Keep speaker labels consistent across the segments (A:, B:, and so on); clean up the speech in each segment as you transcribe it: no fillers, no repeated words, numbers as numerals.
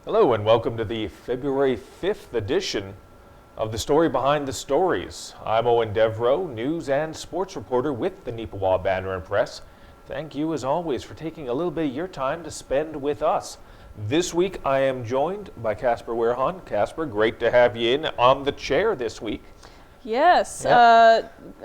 A: Hello and welcome to the February 5th edition of The Story Behind the Stories. I'm Eoin Devereux, news and sports reporter with the Neepawa Banner Press. Thank you as always for taking a little bit of your time to spend with us. This week I am joined by Casper Wehrhahn. Casper, great to have you in on the chair this week.
B: Yes,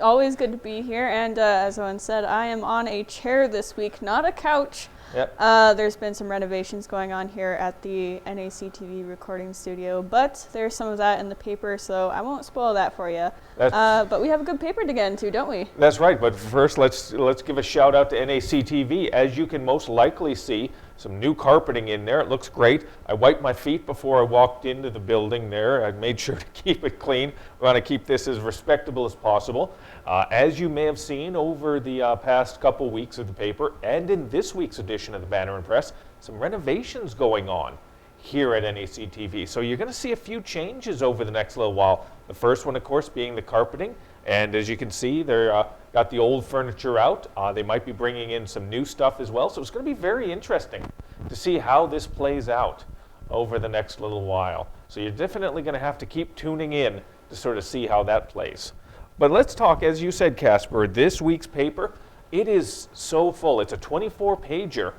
B: always good to be here, and as Owen said, I am on a chair this week, not a couch.
A: Yep.
B: There's been some renovations going on here at the NACTV recording studio, but there's some of that in the paper, so I won't spoil that for you. But we have a good paper to get into, don't we?
A: That's right, but first let's give a shout out to NACTV. As you can most likely see, some new carpeting in there. It looks great. I wiped my feet before I walked into the building there. I made sure to keep it clean. We want to keep this as respectable as possible. As you may have seen over the past couple weeks of the paper and in this week's edition of the Banner and Press, some renovations going on here at NACTV. So you're going to see a few changes over the next little while. The first one, of course, being the carpeting. And as you can see, they're got the old furniture out. They might be bringing in some new stuff as well. So it's going to be very interesting to see how this plays out over the next little while. So you're definitely going to have to keep tuning in to sort of see how that plays. But let's talk, as you said, Casper, this week's paper, it is so full. It's a 24-pager,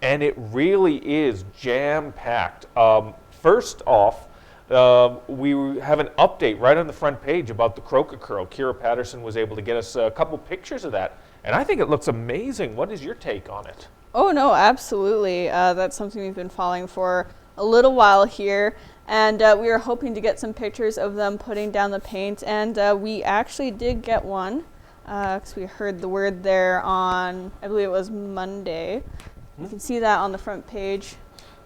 A: and it really is jam-packed. First off, we have an update right on the front page about the Croca Curl. Kira Patterson was able to get us a couple pictures of that, and I think it looks amazing. What is your take on it?
B: Oh, no, absolutely. That's something we've been following for a little while here, and we were hoping to get some pictures of them putting down the paint, and we actually did get one, because we heard the word there on, I believe it was Monday. You can see that on the front page.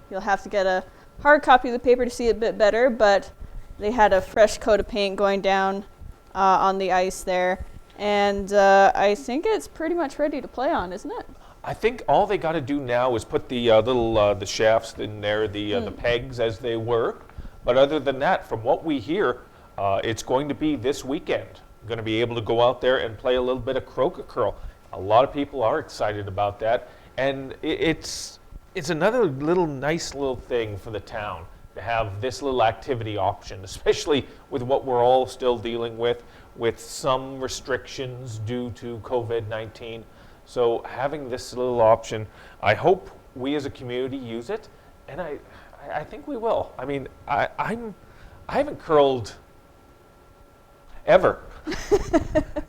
B: You'll have to get a hard copy of the paper to see it a bit better, but they had a fresh coat of paint going down on the ice there, and I think it's pretty much ready to play on, isn't it?
A: I think all they got to do now is put the the shafts in there, the pegs as they were. But other than that, from what we hear, it's going to be this weekend. Going to be able to go out there and play a little bit of Croca Curl. A lot of people are excited about that, and it's another nice little thing for the town to have this little activity option, especially with what we're all still dealing with some restrictions due to COVID-19. So having this little option, I hope we as a community use it, and I think we will. I mean, I haven't curled ever.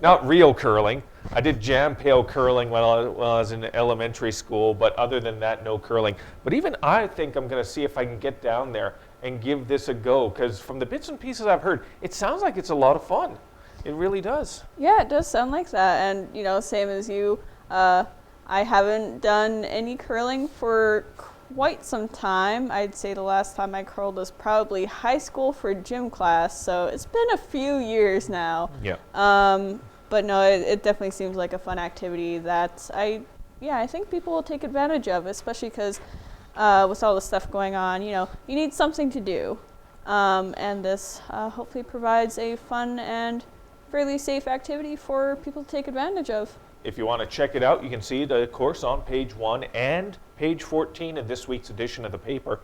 A: Not real curling. I did jam pail curling when I was in elementary school, but other than that, no curling. But even I think I'm going to see if I can get down there and give this a go, because from the bits and pieces I've heard, it sounds like it's a lot of fun. It really does.
B: Yeah, it does sound like that, and you know, same as you. I haven't done any curling for quite some time. I'd say the last time I curled was probably high school for gym class, so it's been a few years now.
A: Yeah.
B: But no, it definitely seems like a fun activity that I think people will take advantage of, especially because with all the stuff going on, you know, you need something to do. And this hopefully provides a fun and fairly safe activity for people to take advantage of.
A: If you want to check it out, you can see it, of course, on page 1 and page 14 of this week's edition of the paper.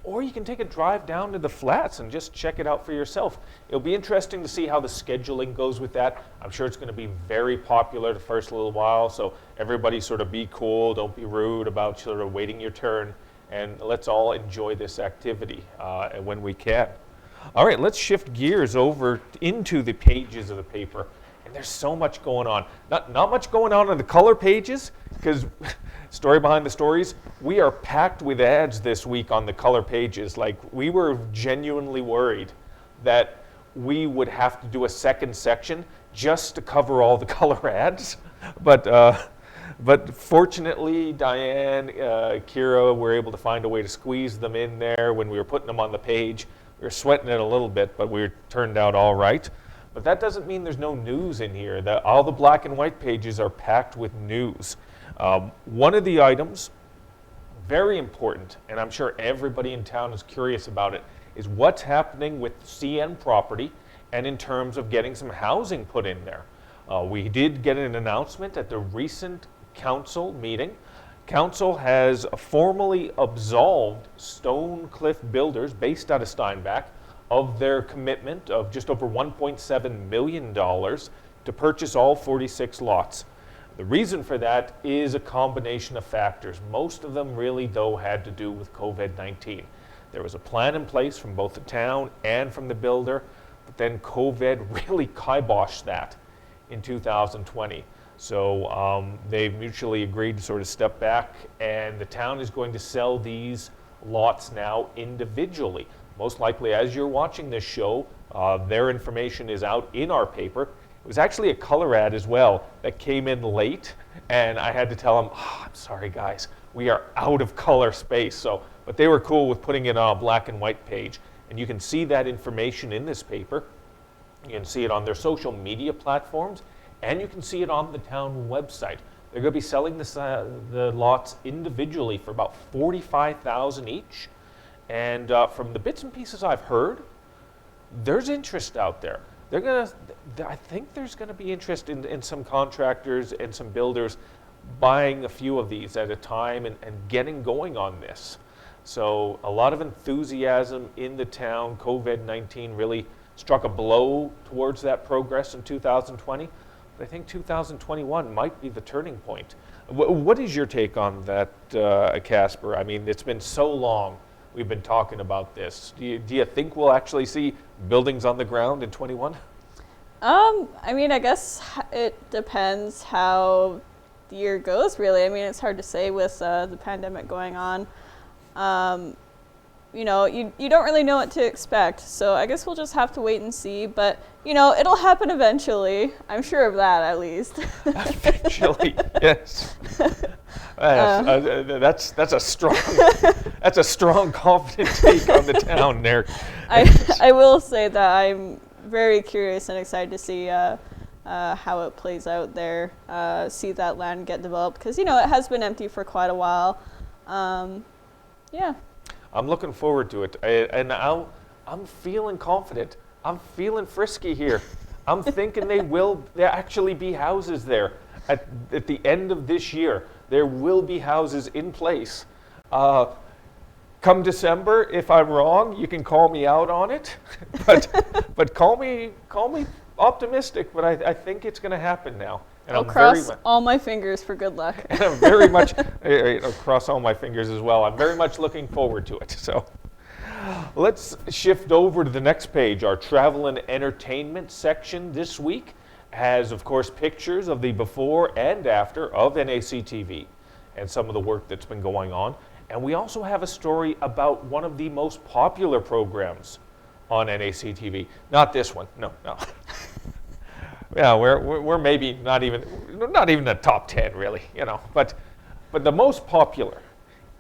A: Or you can take a drive down to the flats and just check it out for yourself. It'll be interesting to see how the scheduling goes with that. I'm sure it's going to be very popular the first little while, so everybody sort of be cool, don't be rude about sort of waiting your turn, and let's all enjoy this activity when we can. All right, let's shift gears over into the pages of the paper. And there's so much going on. Not much going on the color pages, because Story Behind the Stories, we are packed with ads this week on the color pages. Like, we were genuinely worried that we would have to do a second section just to cover all the color ads. But fortunately, Diane, Kira were able to find a way to squeeze them in there when we were putting them on the page. We were sweating it a little bit, but we turned out all right. But that doesn't mean there's no news in here. All the black and white pages are packed with news. One of the items, very important, and I'm sure everybody in town is curious about it, is what's happening with CN property and in terms of getting some housing put in there. We did get an announcement at the recent council meeting Council has formally absolved Stone Cliff Builders, based out of Steinbach, of their commitment of just over $1.7 million to purchase all 46 lots. The reason for that is a combination of factors. Most of them really, though, had to do with COVID-19. There was a plan in place from both the town and from the builder, but then COVID really kiboshed that in 2020. So they mutually agreed to sort of step back, and the town is going to sell these lots now individually. Most likely, as you're watching this show, their information is out in our paper. It was actually a color ad as well that came in late, and I had to tell them, I'm sorry guys, we are out of color space. But they were cool with putting it on a black and white page, and you can see that information in this paper. You can see it on their social media platforms, and you can see it on the town website. They're going to be selling the lots individually for about $45,000 each. And from the bits and pieces I've heard, there's interest out there. I think there's going to be interest in some contractors and some builders buying a few of these at a time and getting going on this. So a lot of enthusiasm in the town. COVID-19 really struck a blow towards that progress in 2020. But I think 2021 might be the turning point. What is your take on that, Casper? I mean, it's been so long we've been talking about this. Do you think we'll actually see buildings on the ground in 21?
B: I mean, I guess it depends how the year goes, really. I mean, it's hard to say with the pandemic going on. You know, you don't really know what to expect. So I guess we'll just have to wait and see. But, you know, it'll happen eventually. I'm sure of that, at least.
A: Eventually, yes. That's a strong, confident take on the town there.
B: I will say that I'm very curious and excited to see how it plays out there. See that land get developed, because you know it has been empty for quite a while. Yeah.
A: I'm looking forward to it, and I'm feeling confident. I'm feeling frisky here. I'm thinking there actually be houses there at the end of this year. There will be houses in place. Come December, if I'm wrong, you can call me out on it. But call me optimistic. But I think it's going to happen now. And
B: I'll cross all my fingers for good luck.
A: And I'm very much, I'll cross all my fingers as well. I'm very much looking forward to it. So let's shift over to the next page. Our travel and entertainment section this week has, of course, pictures of the before and after of NACTV and some of the work that's been going on. And we also have a story about one of the most popular programs on NACTV. Not this one, no. Yeah, we're maybe not even the top 10 really, you know. But the most popular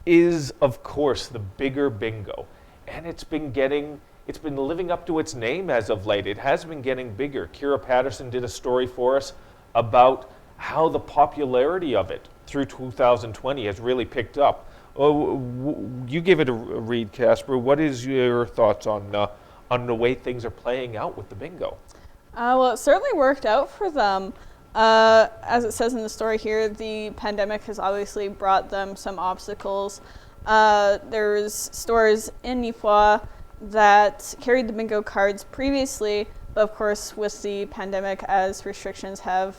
A: is, of course, the Bigger Bingo, and it's been living up to its name as of late. It has been getting bigger. Kira Patterson did a story for us about how the popularity of it through 2020 has really picked up. You give it a read, Casper. What is your thoughts on the way things are playing out with the bingo?
B: Well, it certainly worked out for them. As it says in the story here, the pandemic has obviously brought them some obstacles. There's stores in Neepawa that carried the bingo cards previously, but of course with the pandemic, as restrictions have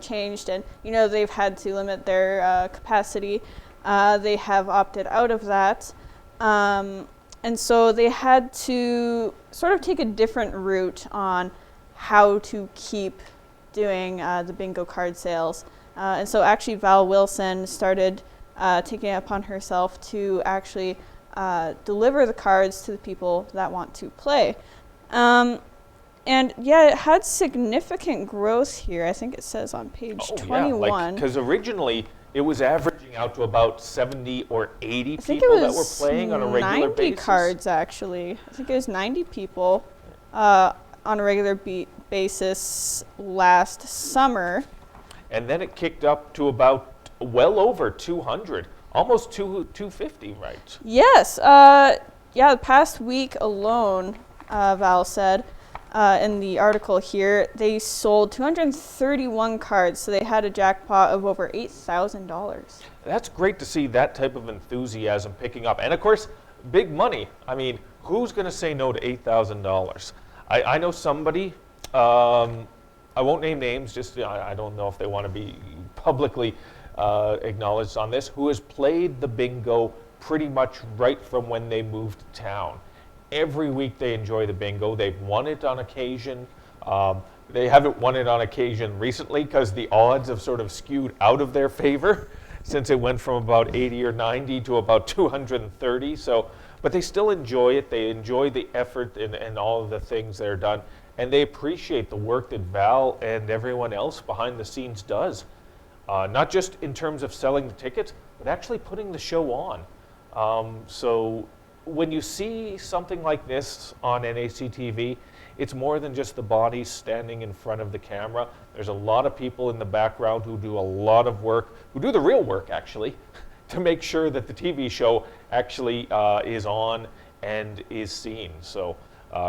B: changed and they've had to limit their capacity, they have opted out of that. And so they had to sort of take a different route on how to keep doing the bingo card sales. And so actually Val Wilson started taking it upon herself to actually deliver the cards to the people that want to play. And yeah, it had significant growth here. I think it says on page 21.
A: Because originally it was averaging out to about 70 or 80 people that were playing on a regular basis. 90
B: cards, actually. I think it was 90 people on a regular basis last summer.
A: And then it kicked up to about well over 200, almost 250, right?
B: Yes. Yeah, the past week alone, Val said, in the article here, they sold 231 cards, so they had a jackpot of over $8,000.
A: That's great to see that type of enthusiasm picking up. And of course, big money. I mean, who's going to say no to $8,000? I know somebody, I won't name names, just I don't know if they want to be publicly acknowledged on this, who has played the bingo pretty much right from when they moved to town. Every week they enjoy the bingo. They've won it on occasion. They haven't won it on occasion recently because the odds have sort of skewed out of their favor since it went from about 80 or 90 to about 230. So, but they still enjoy it. They enjoy the effort and all of the things that are done. And they appreciate the work that Val and everyone else behind the scenes does. Not just in terms of selling the tickets, but actually putting the show on. So when you see something like this on NAC TV, it's more than just the bodies standing in front of the camera. There's a lot of people in the background who do a lot of work, who do the real work actually, to make sure that the TV show actually is on and is seen. So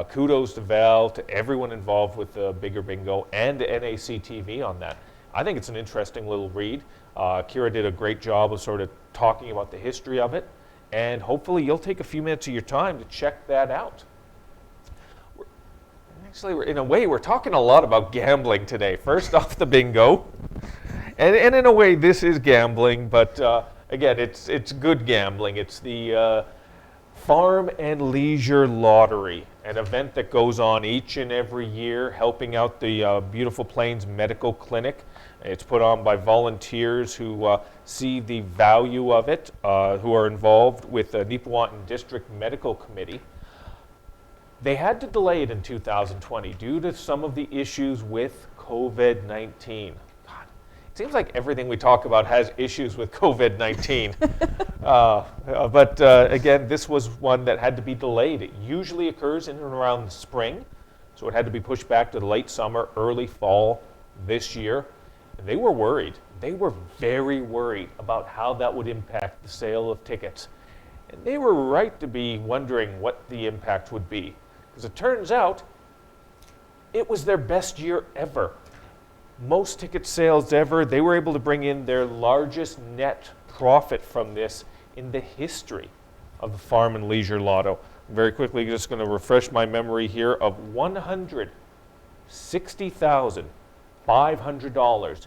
A: kudos to Val, to everyone involved with the Bigger Bingo and NAC TV on that. I think it's an interesting little read. Kira did a great job of sort of talking about the history of it. And hopefully you'll take a few minutes of your time to check that out. Actually, in a way, we're talking a lot about gambling today. First off, the bingo. And in a way, this is gambling, but again, it's good gambling. It's the Farm and Leisure Lottery, an event that goes on each and every year, helping out the Beautiful Plains Medical Clinic. It's put on by volunteers who see the value of it, who are involved with the Neepawa District Medical Committee. They had to delay it in 2020 due to some of the issues with COVID-19. God, it seems like everything we talk about has issues with COVID-19. But again, this was one that had to be delayed. It usually occurs in and around the spring, so it had to be pushed back to the late summer, early fall this year. They were worried. They were very worried about how that would impact the sale of tickets. And they were right to be wondering what the impact would be. Because it turns out, it was their best year ever. Most ticket sales ever. They were able to bring in their largest net profit from this in the history of the Farm and Leisure Lotto. Very quickly, just going to refresh my memory here of $160,500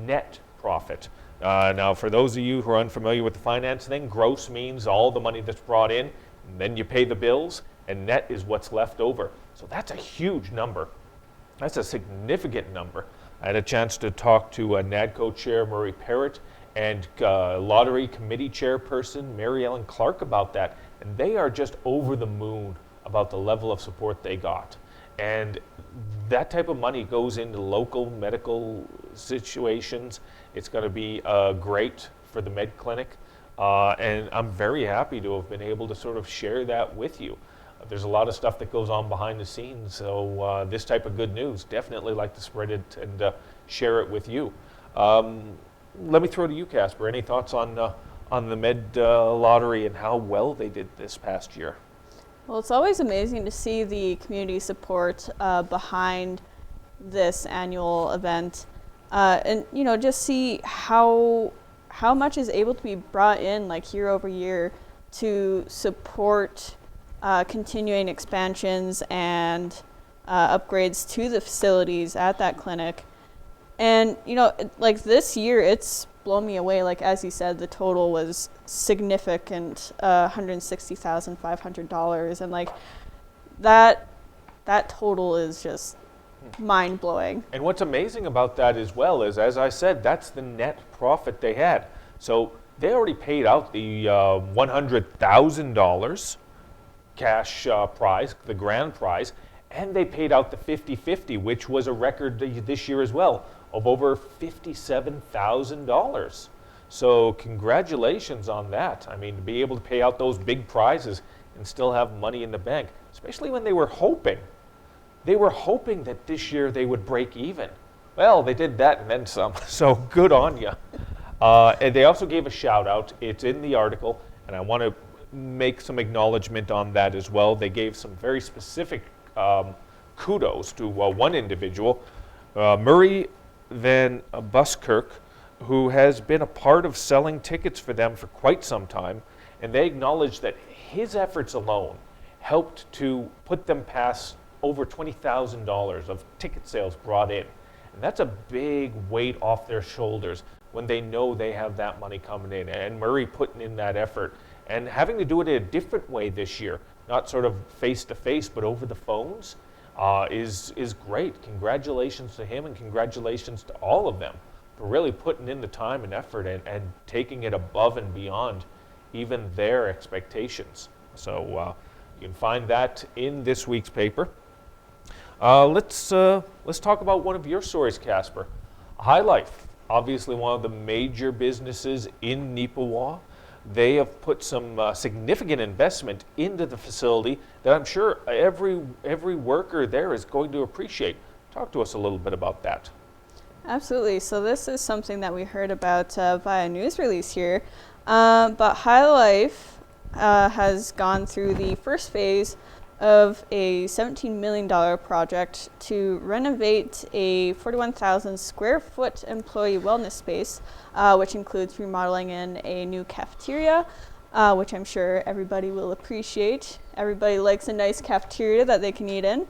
A: net profit. Now, for those of you who are unfamiliar with the finance thing, gross means all the money that's brought in, and then you pay the bills, and net is what's left over. So that's a huge number. That's a significant number. I had a chance to talk to NADCO Chair Murray Parrott and Lottery Committee Chairperson Mary Ellen Clark about that, and they are just over the moon about the level of support they got. And that type of money goes into local medical situations. It's going to be great for the med clinic, and I'm very happy to have been able to sort of share that with you. There's a lot of stuff that goes on behind the scenes, so this type of good news, definitely like to spread it and share it with you. Let me throw to you, Casper. Any thoughts on the Med Lottery and how well they did this past year?
B: Well, it's always amazing to see the community support behind this annual event, and just see how much is able to be brought in, like year over year, to support continuing expansions and upgrades to the facilities at that clinic. And like this year, it's blown me away. Like as you said, the total was significant, $160,500, and like that total is just mind blowing. And
A: what's amazing about that as well is, as I said, that's the net profit they had. So they already paid out the $100,000 cash prize, the grand prize, and they paid out the 50-50, which was a record this year as well, of over $57,000. So congratulations on that. I mean, to be able to pay out those big prizes and still have money in the bank, especially when they were hoping that this year they would break even. Well, they did that and then some, so good on you. And they also gave a shout out. It's in the article, and I want to make some acknowledgement on that as well. They gave some very specific kudos to one individual, Murray Van Buskirk, who has been a part of selling tickets for them for quite some time, and they acknowledge that his efforts alone helped to put them past over $20,000 of ticket sales brought in. And that's a big weight off their shoulders when they know they have that money coming in. And Murray putting in that effort and having to do it in a different way this year, not sort of face-to-face, but over the phones, is great. Congratulations to him and congratulations to all of them for really putting in the time and effort and taking it above and beyond even their expectations. So you can find that in this week's paper. Let's talk about one of your stories, Casper. High Life, obviously one of the major businesses in Neepawa. They have put some significant investment into the facility that I'm sure every worker there is going to appreciate. Talk to us a little bit about that.
B: Absolutely. So this is something that we heard about via news release here. But High Life has gone through the first phase of a $17 million project to renovate a 41,000 square foot employee wellness space, which includes remodeling in a new cafeteria, which I'm sure everybody will appreciate. Everybody likes a nice cafeteria that they can eat in.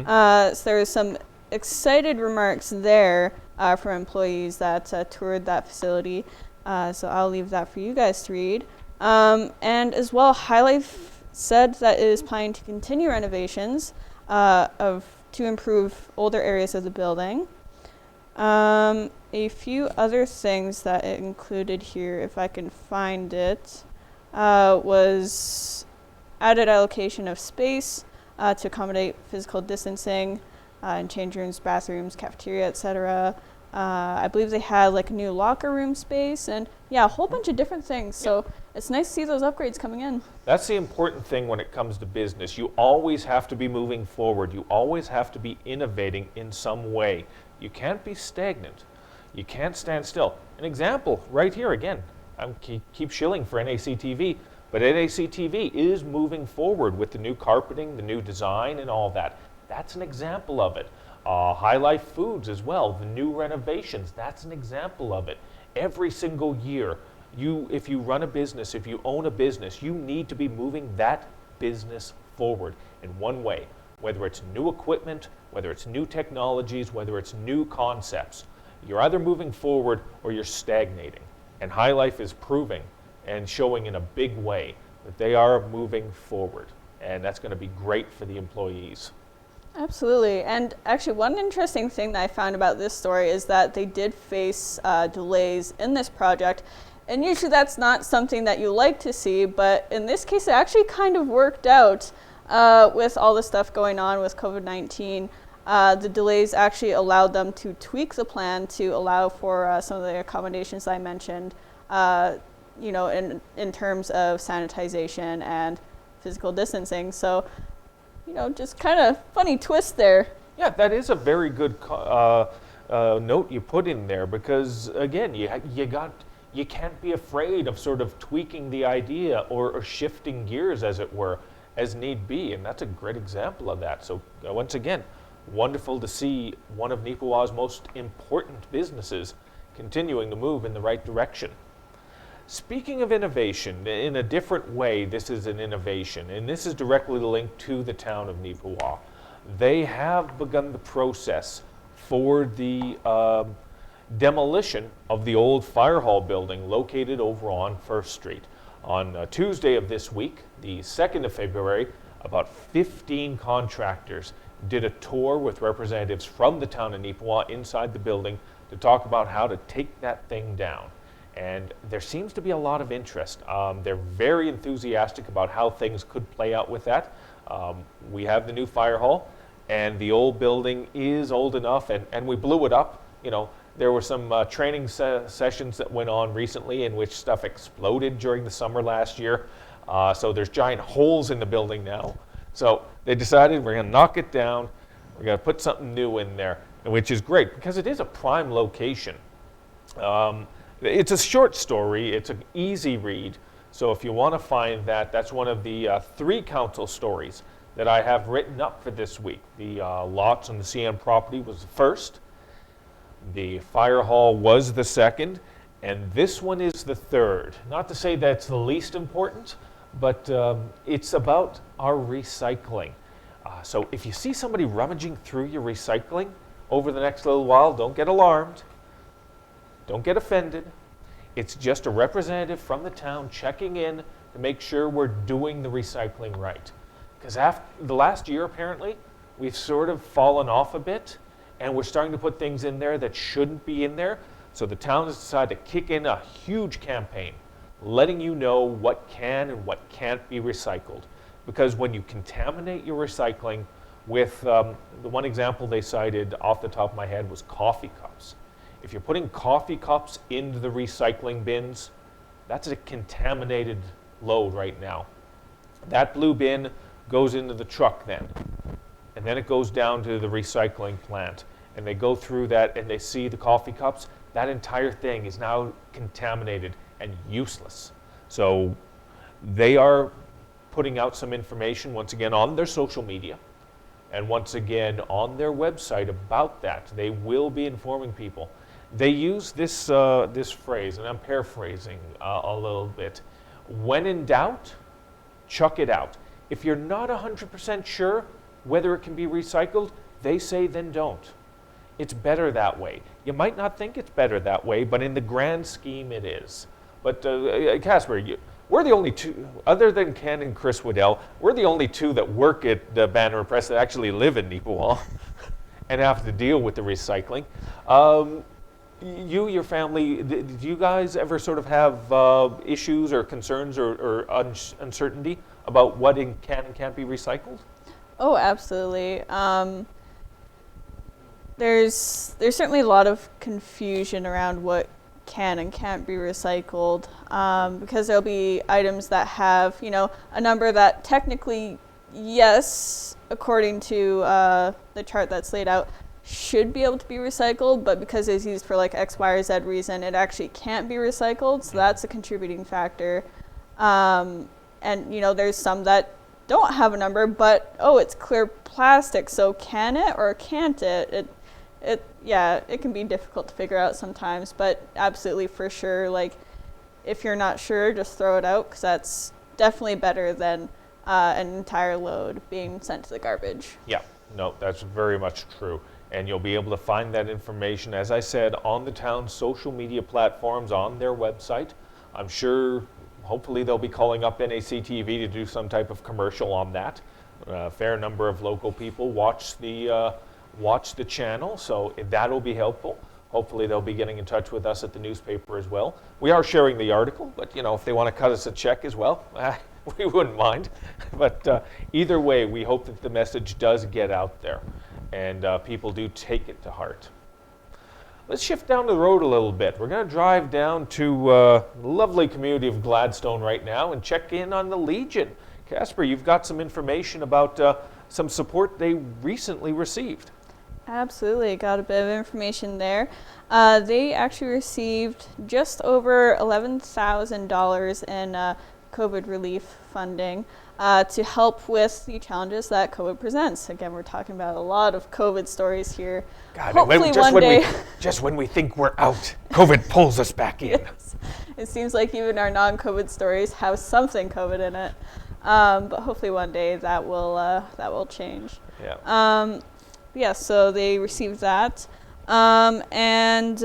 B: So there was some excited remarks there from employees that toured that facility. So I'll leave that for you guys to read. And as well, High Life said that it is planning to continue renovations to improve older areas of the building. A few other things that it included here, if I can find it, was added allocation of space to accommodate physical distancing in change rooms, bathrooms, cafeteria, etc. I believe they had like a new locker room space and a whole bunch of different things. So it's nice to see those upgrades coming in.
A: That's the important thing when it comes to business. You always have to be moving forward. You always have to be innovating in some way. You can't be stagnant. You can't stand still. An example right here again. I keep shilling for NACTV, but NACTV is moving forward with the new carpeting, the new design, and all that. That's an example of it. High Life Foods as well, the new renovations, that's an example of it. Every single year, if you run a business, if you own a business, you need to be moving that business forward in one way, whether it's new equipment, whether it's new technologies, whether it's new concepts. You're either moving forward or you're stagnating. And High Life is proving and showing in a big way that they are moving forward. And that's going to be great for the employees.
B: Absolutely. And actually, one interesting thing that I found about this story is that they did face delays in this project. And usually that's not something that you like to see, but in this case, it actually kind of worked out with all the stuff going on with COVID-19. The delays actually allowed them to tweak the plan to allow for some of the accommodations I mentioned, in terms of sanitization and physical distancing. So, just kind of funny twist there.
A: Yeah, that is a very good note you put in there because, again, you can't be afraid of sort of tweaking the idea or shifting gears, as it were, as need be, and that's a great example of that. So once again, wonderful to see one of Neepawa's most important businesses continuing to move in the right direction. Speaking of innovation, in a different way, this is an innovation, and this is directly linked to the town of Neepawa. They have begun the process for the demolition of the old fire hall building located over on First Street. On Tuesday of this week, the 2nd of February, about 15 contractors did a tour with representatives from the town of Neepawa inside the building to talk about how to take that thing down. And there seems to be a lot of interest. They're very enthusiastic about how things could play out with that. We have the new fire hall, and the old building is old enough, and we blew it up. There were some training sessions that went on recently in which stuff exploded during the summer last year. So there's giant holes in the building now. So they decided we're going to knock it down. We're going to put something new in there, which is great because it is a prime location. It's a short story. It's an easy read. So if you want to find that, that's one of the 3 council stories that I have written up for this week. The lots on the CN property was the first, the fire hall was the second, and this one is the third. Not to say that's the least important, but it's about our recycling. So if you see somebody rummaging through your recycling over the next little while, don't get alarmed, don't get offended. It's just a representative from the town checking in to make sure we're doing the recycling right. Because after the last year, apparently, we've sort of fallen off a bit, and we're starting to put things in there that shouldn't be in there. So the town has decided to kick in a huge campaign, letting you know what can and what can't be recycled. Because when you contaminate your recycling with, the one example they cited off the top of my head was coffee cups. If you're putting coffee cups into the recycling bins, that's a contaminated load right now. That blue bin goes into the truck then, and then it goes down to the recycling plant, and they go through that and they see the coffee cups. That entire thing is now contaminated and useless. So they are putting out some information once again on their social media and once again on their website about that. They will be informing people. They use this this phrase, and I'm paraphrasing a little bit. When in doubt, chuck it out. If you're not 100% sure whether it can be recycled, they say then don't. It's better that way. You might not think it's better that way, but in the grand scheme it is. But Casper, we're the only two, other than Ken and Chris Waddell, we're the only two that work at the Banner Press that actually live in Neepawa and have to deal with the recycling. You, your family, did you guys ever sort of have issues or concerns or uncertainty about what can and can't be recycled?
B: Oh, absolutely. There's certainly a lot of confusion around what can and can't be recycled, because there'll be items that have, a number that technically, yes, according to the chart that's laid out, should be able to be recycled, but because it's used for like X, Y, or Z reason, it actually can't be recycled. So that's a contributing factor. And there's some that don't have a number, but it's clear plastic. So can it or can't it? It can be difficult to figure out sometimes, but absolutely for sure. Like if you're not sure, just throw it out, because that's definitely better than an entire load being sent to the garbage. Yeah,
A: no, that's very much true. And you'll be able to find that information, as I said, on the town's social media platforms, on their website. I'm sure, hopefully, they'll be calling up NACTV to do some type of commercial on that. A fair number of local people watch the channel, so that'll be helpful. Hopefully, they'll be getting in touch with us at the newspaper as well. We are sharing the article, but if they want to cut us a check as well, we wouldn't mind. But either way, we hope that the message does get out there, and people do take it to heart. Let's shift down the road a little bit. We're going to drive down to the lovely community of Gladstone right now and check in on the Legion. Casper, you've got some information about some support they recently received.
B: Absolutely, got a bit of information there. They actually received just over $11,000 in COVID relief funding to help with the challenges that COVID presents. Again, we're talking about a lot of COVID stories here.
A: God, hopefully just when we think we're out, COVID pulls us back in.
B: Yes. It seems like even our non-COVID stories have something COVID in it. But hopefully one day that will change.
A: Yeah.
B: So they received that, and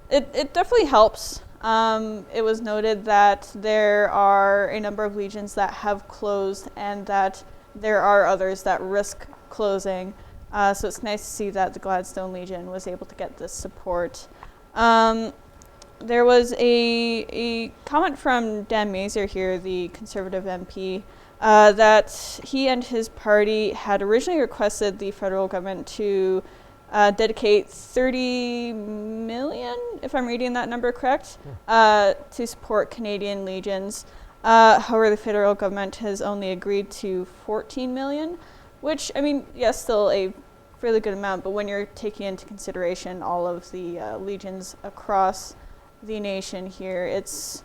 B: it definitely helps. It was noted that there are a number of legions that have closed, and that there are others that risk closing. So it's nice to see that the Gladstone Legion was able to get this support. There was a comment from Dan Mazur here, the Conservative MP, that he and his party had originally requested the federal government to dedicate $30 million, if I'm reading that number correct, to support Canadian legions. However, the federal government has only agreed to $14 million, which, yes, still a fairly good amount, but when you're taking into consideration all of the legions across the nation here, it's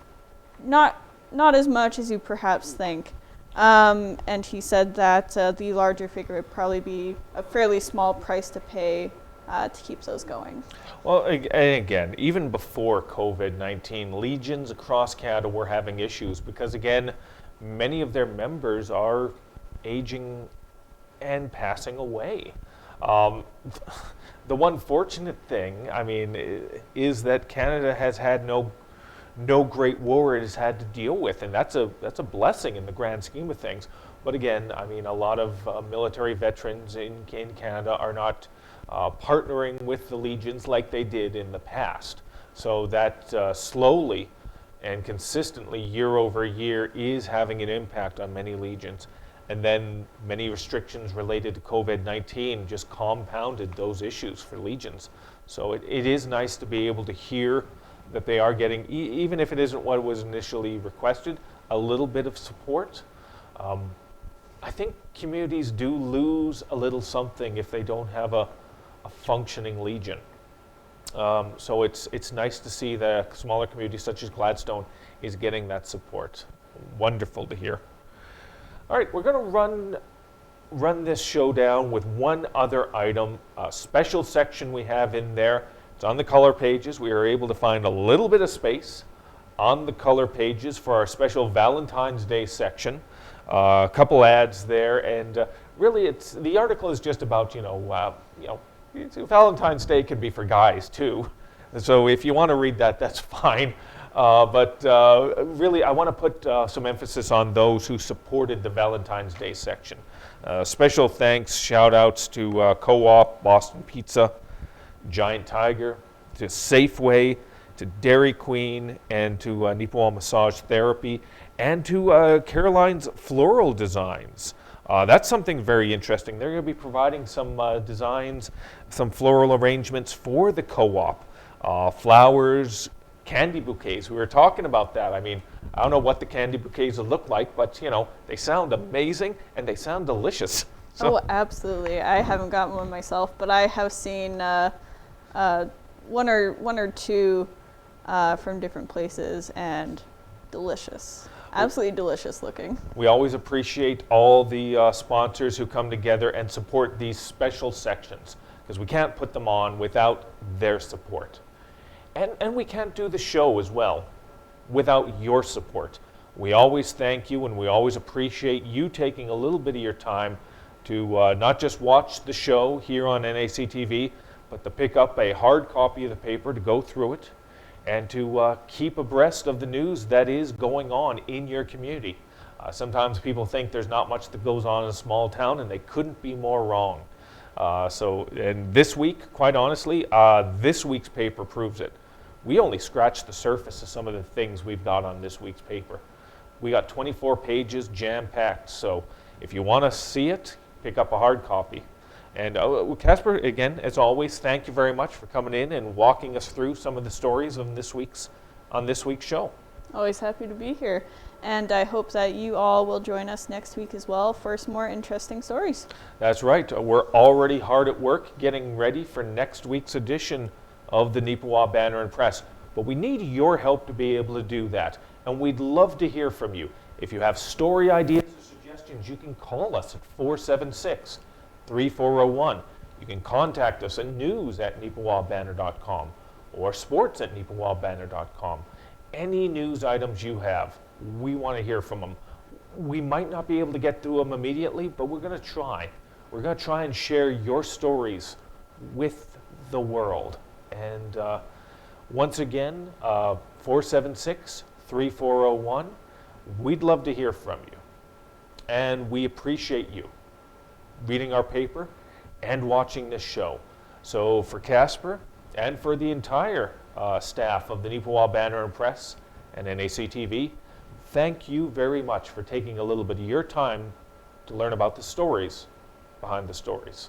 B: not as much as you perhaps think. And he said that the larger figure would probably be a fairly small price to pay to keep those going.
A: Well, and again, even before COVID-19, legions across Canada were having issues because, again, many of their members are aging and passing away. The one fortunate thing, I mean, is that Canada has had no great war it has had to deal with, and that's a blessing in the grand scheme of things. But again, I mean, a lot of military veterans in Canada are not partnering with the legions like they did in the past. So that slowly and consistently year over year is having an impact on many legions. And then many restrictions related to COVID-19 just compounded those issues for legions. So it is nice to be able to hear that they are getting, even if it isn't what was initially requested, a little bit of support. I think communities do lose a little something if they don't have a functioning legion. So it's nice to see that smaller communities such as Gladstone is getting that support. Wonderful to hear. All right, we're going to run this show down with one other item, a special section we have in there. It's on the color pages. We are able to find a little bit of space on the color pages for our special Valentine's Day section. A couple ads there, and really, the article is just about Valentine's Day can be for guys too. So if you want to read that, that's fine. But really, I want to put some emphasis on those who supported the Valentine's Day section. Special thanks, shout outs to Co-op, Boston Pizza, Giant Tiger, to Safeway, to Dairy Queen, and to Neepawa Massage Therapy, and to Caroline's Floral Designs. That's something very interesting. They're going to be providing some designs, some floral arrangements for the co-op. Flowers, candy bouquets. We were talking about that. I mean, I don't know what the candy bouquets will look like, but they sound amazing and they sound delicious. So.
B: Oh, absolutely. I haven't gotten one myself, but I have seen one or two from different places, and delicious. Absolutely delicious looking.
A: We always appreciate all the sponsors who come together and support these special sections, because we can't put them on without their support. And we can't do the show as well without your support. We always thank you, and we always appreciate you taking a little bit of your time to not just watch the show here on NAC TV, but to pick up a hard copy of the paper to go through it and to keep abreast of the news that is going on in your community. Sometimes people think there's not much that goes on in a small town, and they couldn't be more wrong. And this week, quite honestly, this week's paper proves it. We only scratched the surface of some of the things we've got on this week's paper. We got 24 pages jam-packed, so if you want to see it, pick up a hard copy. And Casper, again, as always, thank you very much for coming in and walking us through some of the stories on this week's show.
B: Always happy to be here. And I hope that you all will join us next week as well for some more interesting stories.
A: That's right. We're already hard at work getting ready for next week's edition of the Neepawa Banner Press. But we need your help to be able to do that. And we'd love to hear from you. If you have story ideas or suggestions, you can call us at 476-3401. You can contact us at news@neepawabanner.com or sports@neepawabanner.com. Any news items you have, we want to hear from them. We might not be able to get to them immediately, but we're going to try. We're going to try and share your stories with the world. And once again, 476-3401. We'd love to hear from you. And we appreciate you reading our paper and watching this show. So for Casper and for the entire staff of the Neepawa Banner Press and NAC TV, thank you very much for taking a little bit of your time to learn about the stories behind the stories.